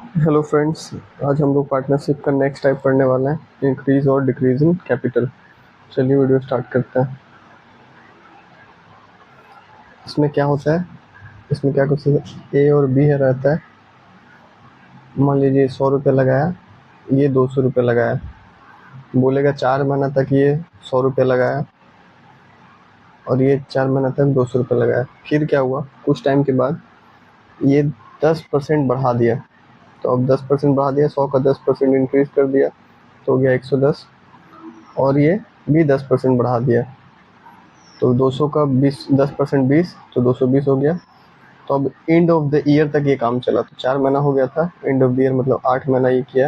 Hello friends. आज हम लोग पार्टनरशिप का नेक्स्ट टाइप पढ़ने वाले हैं, इंक्रीज और डिक्रीज इन कैपिटल। चलिए वीडियो स्टार्ट करते हैं। इसमें क्या होता है, इसमें क्या कुछ ए और बी है रहता है। मान लीजिए 100 रुपये लगाया, ये 200 रुपये लगाया। बोलेगा 4 महीना तक ये 100 रुपये लगाया और ये 4 महीना तक 200 रुपये लगाया। फिर क्या हुआ, कुछ टाइम के बाद ये 10% बढ़ा दिया। तो अब 10% बढ़ा दिया, 100 का 10% इंक्रीज कर दिया तो हो गया 110। और ये भी 10% बढ़ा दिया तो 200 का 20, 10% 20 तो 220 हो गया। तो अब एंड ऑफ द ईयर तक ये काम चला। तो 4 महीना हो गया था, एंड ऑफ द ईयर मतलब 8 महीना ये किया।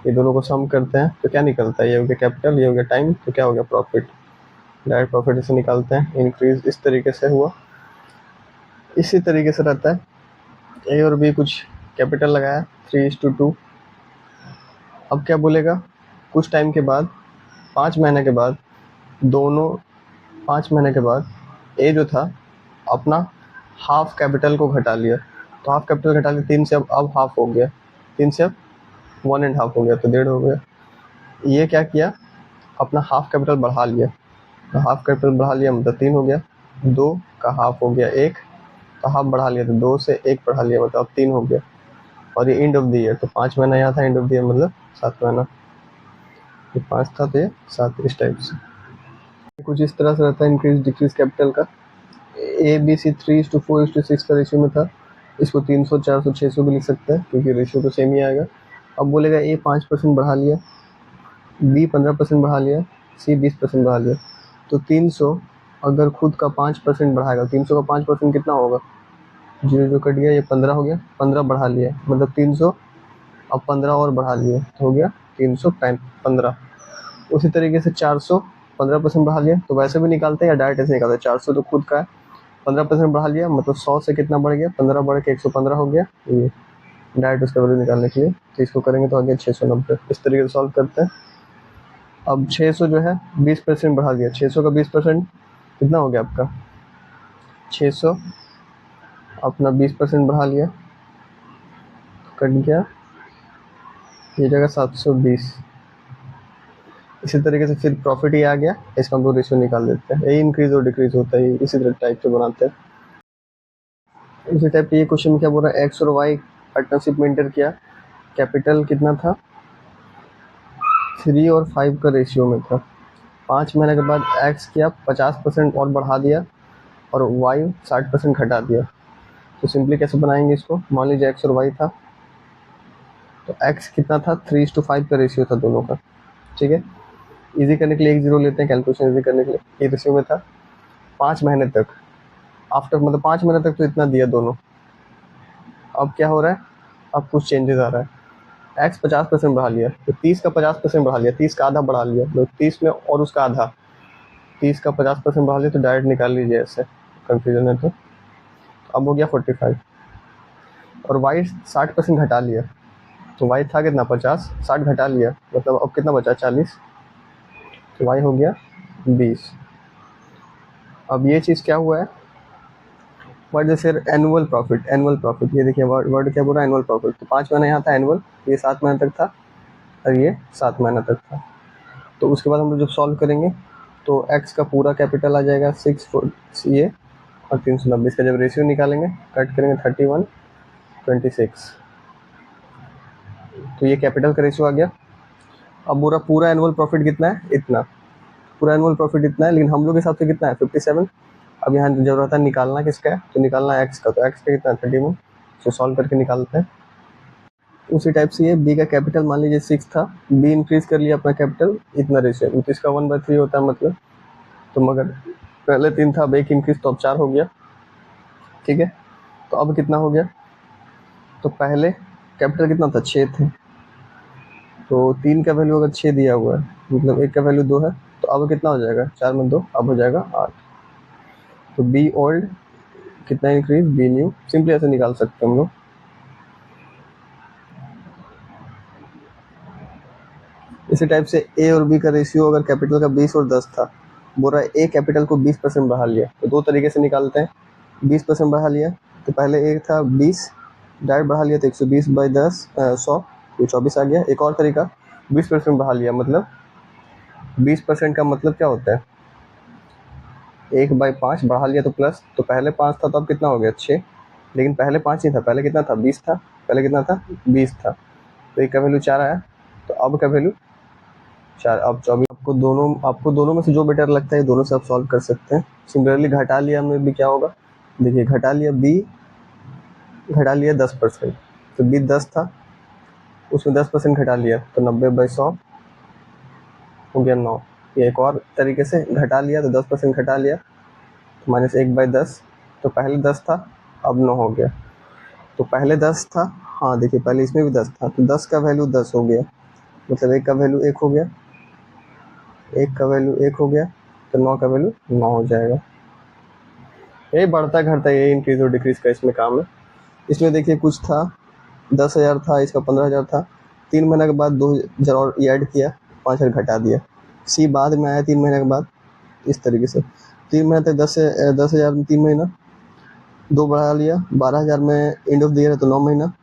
ये दोनों को सम करते हैं तो क्या निकलता है, ये हो गया कैपिटल, ये हो गया टाइम, तो क्या हो गया प्रॉफिट। डायरेक्ट प्रॉफिट इसे निकालते हैं। इंक्रीज इस तरीके से हुआ, इसी तरीके से रहता है। ए और बी कुछ कैपिटल लगाया 3:2। अब क्या बोलेगा, कुछ टाइम के बाद, 5 महीने के बाद, दोनों 5 महीने के बाद ए जो था अपना हाफ कैपिटल को घटा लिया। तो हाफ कैपिटल घटा लिया, 3 से अब हाफ हो गया, 3 से अब 1.5 हो गया, तो 1.5 हो गया। ये क्या किया, अपना हाफ कैपिटल बढ़ा लिया। तो हाफ कैपिटल बढ़ा लिया मतलब 3 हो गया। 2 का हाफ हो गया 1, तो हाफ बढ़ा लिया तो 2 से 1 बढ़ा लिया मतलब अब 3 हो गया। और ये एंड ऑफ द ईयर, तो 5 महीना यहाँ था, एंड ऑफ द ईयर मतलब 7 महीना। ये 5 था तो ये 7, इस टाइप से कुछ इस तरह से रहता है इंक्रीज डिक्रीज कैपिटल का। ए बी सी 3:4:6 का रेशियो में था। इसको 300, 400, 600 भी लिख सकते हैं क्योंकि रेशियो तो सेम ही आएगा। अब बोलेगा ए 5% बढ़ा लिया, बी 15% बढ़ा लिया, सी 20% बढ़ा लिया। तो 300 अगर खुद का 5% बढ़ाएगा, 300 का 5% कितना होगा, जीरो जो कट गया, ये 15 हो गया। 15 बढ़ा लिया मतलब 300, अब 15 और बढ़ा लिए तो हो गया 315। उसी तरीके से 400 15% बढ़ा लिया, तो वैसे भी निकालते हैं या डायरेक्ट ऐसे निकालते हैं। 400 तो खुद का है, 15% बढ़ा लिया मतलब 100 से कितना बढ़ गया, 15 बढ़ के 115 हो गया। ये डायरेक्ट उसका वैल्यू निकालने के लिए तो इसको करेंगे तो आ गया 690। इस तरीके से सॉल्व करते हैं। अब 600 जो है 20% बढ़ा दिया, 600 का 20% कितना हो गया आपका, 600 अपना 20% बढ़ा लिया, कट गया, ये जगह 720। इसी तरीके से फिर प्रॉफिट ही आ गया, इसका हम लोग रेशियो निकाल देते हैं। यही इंक्रीज और डिक्रीज होता है, इसी तरह टाइप से बनाते हैं। इसी टाइप पे ये क्वेश्चन क्या बोल रहा है, एक्स और वाई पार्टनरशिप में एंटर किया। कैपिटल कितना था, 3 और 5 का रेशियो में था। 5 महीने के बाद एक्स किया 50% और बढ़ा दिया और वाई 60% घटा दिया। तो सिंपली कैसे बनाएंगे इसको, मान लीजिए एक्स और वाई था, तो एक्स कितना था, 3:5 का रेशियो था दोनों का। ठीक है, इजी करने के लिए 1 0 लेते हैं, कैलकुलेशन इजी करने के लिए। ये रेशियो में था 5 महीने तक, आफ्टर मतलब 5 महीने तक तो इतना दिया दोनों। अब क्या हो रहा है, अब कुछ चेंजेस आ रहा है। एक्स 50% बढ़ा लिया तो 30 का 50% बढ़ा लिया, 30 का आधा बढ़ा लिया, तो 30 में और उसका आधा, 30 का 50% बढ़ा लिया, तो डायरेक्ट निकाल लीजिए ऐसे, कंफ्यूजन है तो। अब हो गया 45। और वाई 60% घटा लिया, तो वाई था कितना 50, 60 घटा लिया मतलब अब कितना बचा 40, तो वाई हो गया 20। अब ये चीज़ क्या हुआ है, वर्ड जैसे एनुअल प्रॉफिट, एनुअल प्रॉफिट, ये देखिए वर्ड क्या बोल रहा है, एनुअल प्रॉफिट। तो 5 महीना यहाँ था एनुअल, ये 7 महीने तक था और ये 7 महीना तक था। तो उसके बाद हम लोग जब सॉल्व करेंगे तो एक्स का पूरा कैपिटल आ जाएगा 6 ये, और 390। इसका जब रेशियो निकालेंगे, कट करेंगे 31:26, तो ये कैपिटल का रेशियो आ गया। अब पूरा पूरा एनुअल प्रॉफिट कितना है, इतना, पूरा एनुअल प्रॉफिट इतना है, लेकिन हम लोग के हिसाब से कितना है 57। अब यहाँ जरूरत है निकालना किसका है, तो निकालना है एक्स का, तो एक्स का कितना है 31। तो सॉल्व करके निकालते हैं। उसी टाइप से ये बी का कैपिटल मान लीजिए 6 था, बी इंक्रीज कर लिया अपना कैपिटल इतना रेशियो, तो इसका 1/3 होता है मतलब। तो मगर पहले 3 था, अब 1 इंक्रीज तो अब 4 हो गया। ठीक है, तो अब कितना हो गया, तो पहले कैपिटल कितना था 6 थे, तो 3 का वैल्यू अगर 6 दिया हुआ है मतलब 1 का वैल्यू 2 है, तो अब कितना हो जाएगा, 4 में 2, अब हो जाएगा 8। तो बी ओल्ड कितना इंक्रीज, बी न्यू, सिंपली ऐसे निकाल सकते हैं हम लोग। इसी टाइप से ए और बी का रेशियो अगर कैपिटल का 20 और 10 था, बोल रहा है ए कैपिटल को 20% बढ़ा लिया, तो दो तरीके से निकालते हैं। 20% बढ़ा लिया, तो पहले ए था 20, डायरेक्ट बढ़ा लिया तो 120/10 100, ये 24 आ गया। एक और तरीका 20% बढ़ा लिया, मतलब 20% का मतलब क्या होता है, 1/5 बढ़ा लिया तो प्लस, तो पहले 5 था तो अब कितना हो गया 6, लेकिन पहले 5 नहीं था, पहले कितना था 20 था, पहले कितना था 20 था, तो एक का वैल्यू 4 आया, तो अब का वैल्यू 4, अब 24। आपको दोनों में से जो बेटर लगता है दोनों से आप सॉल्व कर सकते हैं। सिमिलरली घटा लिया में भी क्या होगा, देखिए घटा लिया 10%, तो बी 10 था, उसमें 10% घटा लिया तो 90/100 हो गया 9। ये एक और तरीके से घटा लिया तो 10% घटा लिया तो -1/10, तो पहले 10 था अब 9 हो गया, तो पहले 10 था, हाँ देखिए पहले इसमें भी 10 था, तो 10 का वैल्यू 10 हो गया, मतलब 1 का वैल्यू 1 हो गया, 1 का वैल्यू 1 हो गया, तो 9 का वैल्यू 9 हो जाएगा। ये बढ़ता घटता ये इंक्रीज और डिक्रीज का इसमें काम है। इसमें देखिए कुछ था 10,000 था, इसका 15,000 था, 3 महीने के बाद 2,000 और ऐड किया, 5,000 घटा दिया। सी बाद में आया 3 महीने के बाद, इस तरीके से 3 महीने तक 10,000 में 3 महीना, 2 बढ़ा लिया, 12,000 में एंड ऑफ द ईयर है तो 9 महीना,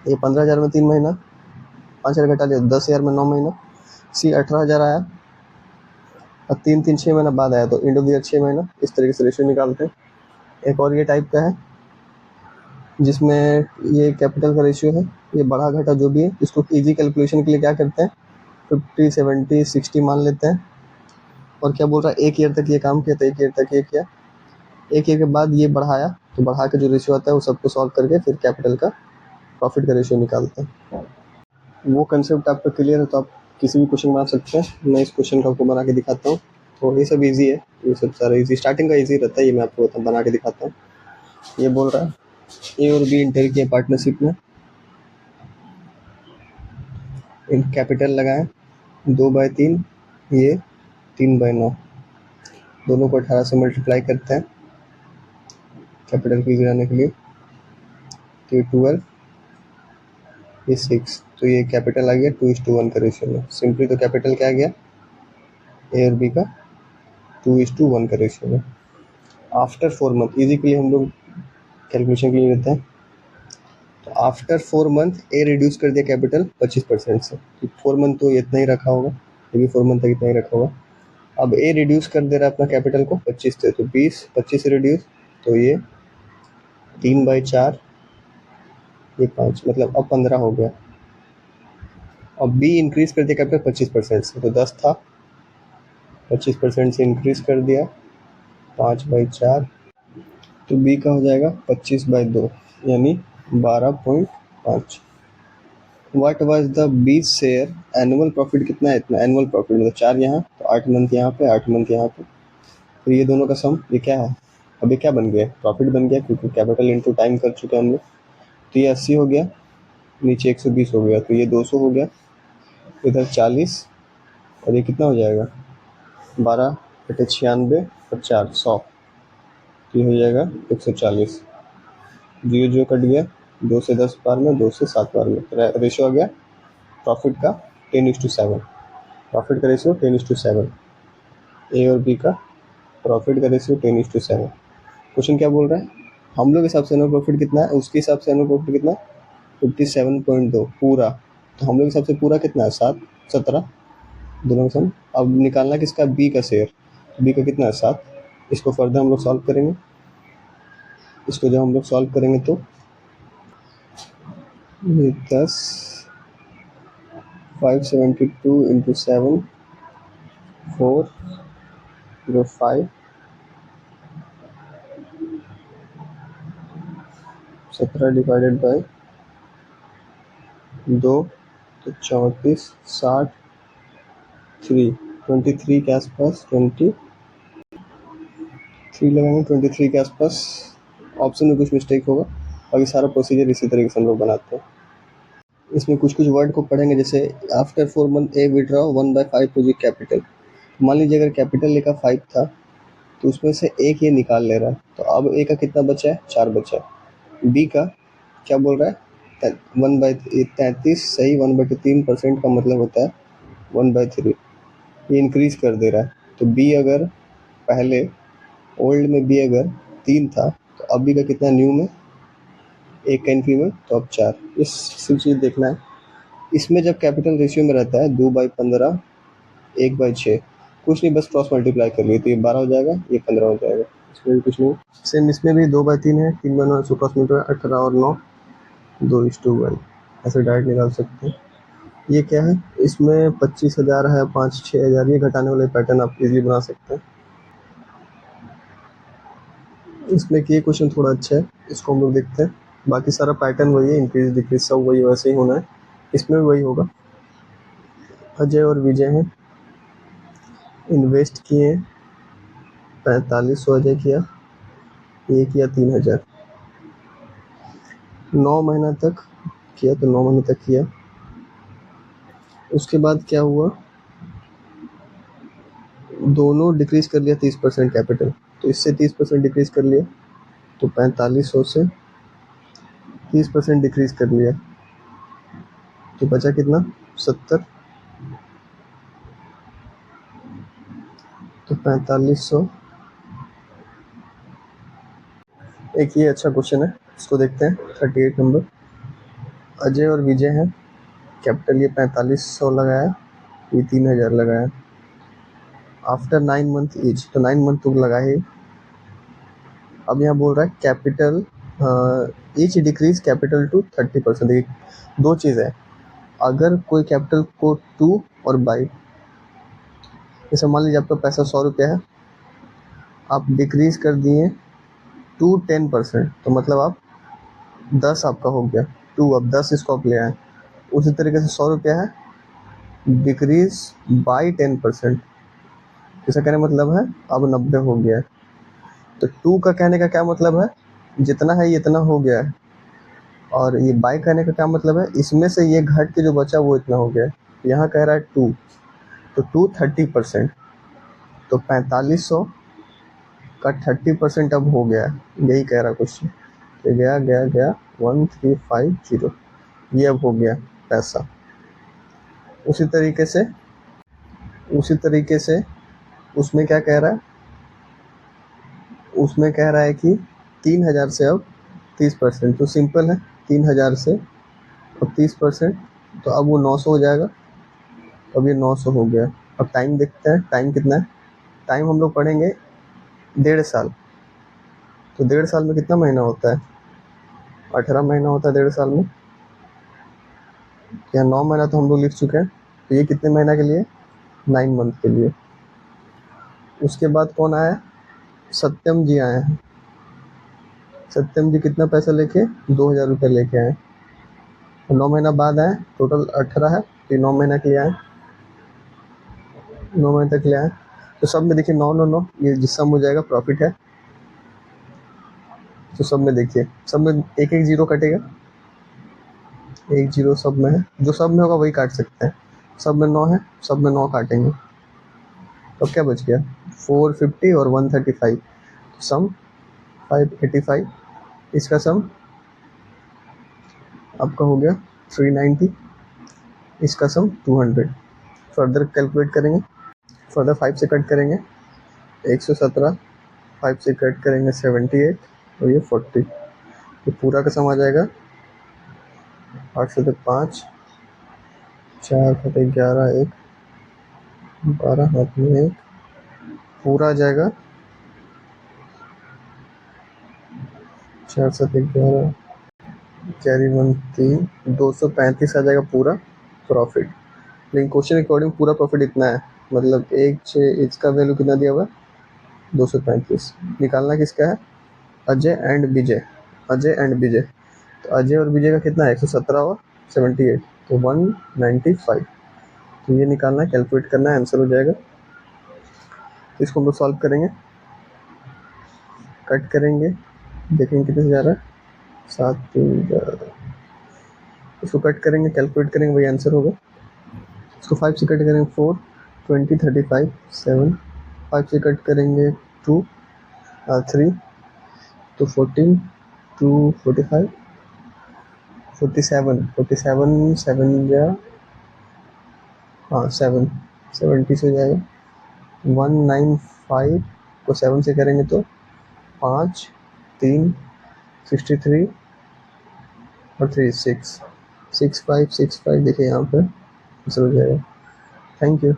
ये 15,000 में 3 महीना, 5,000 घटा लिया 10,000 में 9 महीना। सी 18,000 आया और 6 महीना बाद आया तो एंड ऑफ द ईयर 6 महीना। इस तरीके से रेशियो निकालते हैं। एक और ये टाइप का है जिसमें ये कैपिटल का रेशियो है, ये बढ़ा घटा जो भी है, इसको इजी कैलकुलेशन के लिए क्या करते हैं 50 70 60 मान लेते हैं। और क्या बोल रहा है, एक ईयर तक ये काम किया तो एक ईयर तक ये किया, एक ईयर के बाद ये बढ़ाया, तो बढ़ा के जो रेशियो आता है वो सबको सॉल्व करके फिर कैपिटल का प्रॉफिट का रेशियो निकालते हैं। वो कंसेप्ट आपको क्लियर है तो आप किसी भी क्वेश्चन बना सकते हैं। मैं इस क्वेश्चन का आपको बना के दिखाता हूँ। तो ये सब इजी है, ये सब सारा इजी, स्टार्टिंग का इजी रहता है, ये मैं आपको बना के दिखाता हूँ। ये बोल रहा है ए और बी इंटर किए पार्टनरशिप में, इन कैपिटल लगाएं 2/3, ये 3/9, दोनों को 18 से मल्टीप्लाई करते हैं कैपिटल को गिराने के लिए, तो ये 12, ये 6, तो ये कैपिटल आ गया 2:1 का रेशियो में। सिंपली तो कैपिटल क्या आ गया ए और बी का 2:1 का रेशियो में। आफ्टर 4 मंथ, इजी के लिए हम लोग कैलकुलेशन के लिए लेते हैं, तो आफ्टर 4 मंथ ए रिड्यूस कर दिया कैपिटल 25% से, 4 मंथ तो इतना ही रखा होगा, ये भी 4 मंथ तक इतना ही रखा होगा। अब ए रिड्यूस कर दे रहा है अपना कैपिटल को 25 से, तो 25 से रिड्यूस, तो ये 3/4, ये 5, मतलब अब 15 हो गया। अब बी इंक्रीज कर दिया कैपिटल 25% से, तो 10 था, 25% से इंक्रीज कर दिया 5/4, तो बी का हो जाएगा 25/2, यानी 12.5। What was the B share annual profit, कितना है इतना एनुअल प्रॉफिट, मतलब 4 यहाँ तो 8 मंथ यहाँ पे, 8 मंथ यहाँ पे, तो ये दोनों का सम ये क्या है, अब ये क्या बन गया प्रॉफिट बन गया, क्योंकि कैपिटल इंटू टाइम कर चुके हैं हम लोग। तो ये 80 हो गया, नीचे 120 हो गया, तो ये 200 हो गया, इधर 40, और ये कितना हो जाएगा 12/96 और 4 100, तो ये हो जाएगा 140। जीरो जीरो कट गया, 2 से 10 बार में, 2 से 7 बार में, रेशियो आ गया प्रॉफिट का 10:7, प्रॉफिट का रेशियो 10:7, ए और बी का प्रॉफिट का रेशियो 10:7। क्वेश्चन क्या बोल रहा है, हम लोग के हिसाब से एनुअल प्रॉफिट कितना है, उसके हिसाब से एनुअल प्रॉफिट कितना 57.2 पूरा, तो हम लोग के हिसाब से पूरा कितना है 7 17, दोनों का सम। अब निकालना किसका, बी का शेयर, बी का कितना है 7, इसको फर्दर हम लोग सॉल्व करेंगे। इसको जब हम लोग सॉल्व करेंगे तो 10 572 इंटू 7 405, 17 डिवाइडेड बाई 2, तो 34 60 23 के आसपास, 23 लगाएंगे, 23 के आसपास। ऑप्शन में कुछ मिस्टेक होगा, बाकी सारा प्रोसीजर इसी तरीके से हम लोग बनाते हैं। इसमें कुछ कुछ वर्ड को पढ़ेंगे, जैसे after 4 month A withdraw 1/5 to the capital. मान लीजिए अगर कैपिटल ए का 5 था तो उसमें से एक ये निकाल ले रहा है, तो अब ए का कितना बचा है 4 बचा है। बी का क्या बोल रहा है 1/33, सही 1/3% का मतलब होता है 1/3, ये इंक्रीज कर दे रहा है। तो बी अगर पहले ओल्ड में बी अगर 3 था तो अब बी का कितना न्यू में एक का इनफी में तो अब 4, इस सिर्फ चीज़ देखना है। इसमें जब कैपिटल रेशियो में रहता है 2/15, 1/6, कुछ नहीं, बस क्रॉस मल्टीप्लाई कर लिए तो ये 12 हो जाएगा, ये 15 हो जाएगा, इसमें भी कुछ नहीं। सेम इसमें भी 2/3 है, 3/9 सो क्रॉस मल्टीप्लाई 18 और 9 2:1, ऐसे डायरेक्ट निकाल सकते हैं। ये क्या है, इसमें 25,000 है, 5-6,000, ये घटाने वाले पैटर्न आप इजीली बना सकते हैं। इसमें कि ये क्वेश्चन थोड़ा अच्छा है, इसको हम लोग देखते हैं। बाकी सारा पैटर्न वही है, इंक्रीज डिक्रीज सब वही वैसे ही होना है, इसमें भी वही होगा। अजय और विजय हैं, इन्वेस्ट किए 4500, अजय किया, ये किया 3000, 9 महीना तक किया तो 9 महीने तक किया। उसके बाद क्या हुआ, दोनों डिक्रीज कर लिया 30% कैपिटल, तो इससे 30% डिक्रीज कर लिया, तो 4500 से 30% डिक्रीज कर लिया, तो बचा कितना, 70, तो 4500। एक ये अच्छा क्वेश्चन है, इसको देखते हैं। 38 नंबर, अजय और विजय हैं, कैपिटल ये 4500 लगाया, ये 3000 लगाया। आफ्टर 9 मंथ ईच, तो 9 मंथ तो लगा ही। अब यहाँ बोल रहा है capital each decrease capital to 30%। देखिए दो चीज़ है, अगर कोई कैपिटल को 2 और बाई, जैसे मान लीजिए आपका पैसा 100 रुपया है, आप डिक्रीज कर दिए टू 10%, तो मतलब आप 10 आपका हो गया, 2 अब 10 इसको आप ले आए। उसी तरीके से 100 रुपया है, डिक्रीज बाई 10%, इसका कहने मतलब है अब 90 हो गया है। तो 2 का कहने का क्या मतलब है, जितना है ये इतना हो गया है, और ये बाई कहने का क्या मतलब है, इसमें से ये घट के जो बचा वो इतना हो गया है। यहाँ कह रहा है 2, तो 2 30%, तो 4500 का 30% अब हो गया है, यही कह रहा क्वेश्चन। तो गया गया गया 1350, ये अब हो गया पैसा। उसी तरीके से उसमें क्या कह रहा है, उसमें कह रहा है कि 3000 से अब 30%, तो सिंपल है, 3000 से अब 30%, तो अब वो 900 हो जाएगा, अब ये 900 हो गया। अब टाइम देखते हैं, टाइम कितना है, टाइम हम लोग पढ़ेंगे 1.5 साल, तो 1.5 साल में कितना महीना होता है, 18 महीना होता है 1.5 साल में। या 9 महीना तो हम लोग लिख चुके हैं, तो ये कितने महीना के लिए, 9 मंथ के लिए। उसके बाद कौन आया, सत्यम जी आए हैं। सत्यम जी कितना पैसा लेके, 2000 रुपये लेके आए, 9 महीना बाद आए, टोटल 18 है, तो 9 महीना के लिए आए, 9 महीने तक ले आए। तो सब में देखिए 9 9 9, ये जिस सम हो जाएगा प्रॉफिट है, तो सब में देखिए, सब में एक एक जीरो कटेगा, एक जीरो सब में है, जो सब में होगा वही काट सकते हैं। सब में 9 है, सब में 9 काटेंगे, तो क्या बच गया, 450 और 135, सम 585, इसका सम आपका हो गया 390, इसका सम 200। फर्दर कैलकुलेट करेंगे, फर्दर 5 से कट करेंगे 117, 5 से कट करेंगे 78, और ये 40, तो पूरा का सम आ जाएगा 8 से 5, 4 खटे 11, 1 12, हाथ में 1, पूरा आ जाएगा 4 से 11, कैरी 1 3, 235 आ जाएगा पूरा प्रॉफिट। लेकिन क्वेश्चन अकॉर्डिंग पूरा प्रॉफिट इतना है, मतलब एक से इसका वैल्यू कितना दिया हुआ है, 235। निकालना किसका है, अजय एंड विजय, अजय एंड विजय, तो अजय और विजय का कितना है, 117 और 78, तो 195, तो ये निकालना है, कैलकुलेट करना है, आंसर हो जाएगा। इसको हम लोग सॉल्व करेंगे, कट करेंगे, देखेंगे कितने से जा रहा है, 7 3 11, इसको कट करेंगे, कैलकुलेट करेंगे, वही आंसर होगा। इसको 5 से कट करेंगे 4, 20 35 7, 5 से कट करेंगे 2 3, तो 14 2 45 47, 47 7 जा, हाँ 7, 70 से जाएगा 195 को 7 से करेंगे तो 5 3 63, और 3 6 6 5 6 5 देखिए यहाँ पे आंसर हो जाएगा। Thank you.